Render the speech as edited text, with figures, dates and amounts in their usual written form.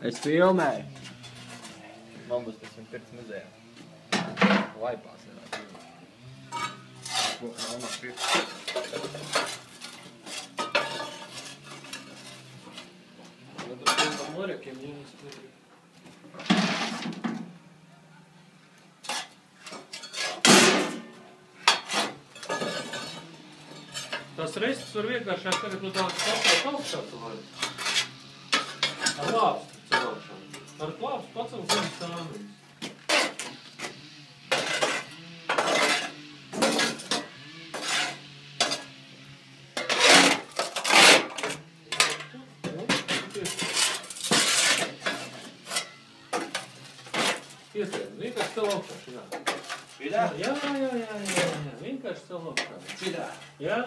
Es filmēju. Man būs pēc viņam pirts muzejā. Laipās ir. Ko, nav pirts. Morekiem jums ir. Tas restus var vienkāršāk tagad no tādas pacelt augšā tu vari. Ar lāpstu celšanu. Ar lāpstu pacelt zem stānus. Iesēd, vienkārši cel augšā šitā. Šitā? Jā, vienkārši cel augšā. Šitā? Jā.